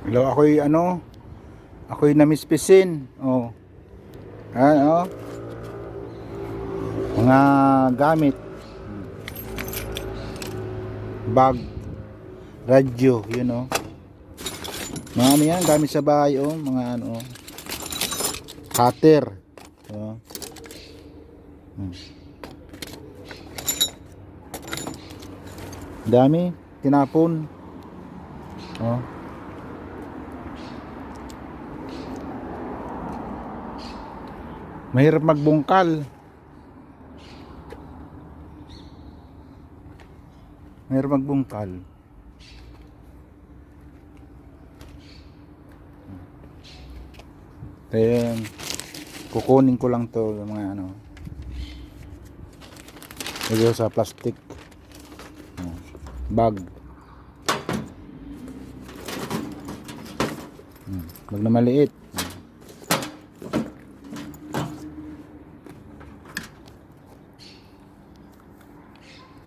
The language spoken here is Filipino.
Hello, ako'y namispisin. Oh. Ayan, oh. Mga gamit. Bag, radyo, yun oh. Mga ano yan, gamit sa bahay oh, mga ano. Cutter. Oh. Dami, tinapon. Oh. Mahirap magbungkal. Mahirap magbungkal. Kaya kukunin ko lang to mga ano. Ito sa plastic. Bag. Bag na maliit.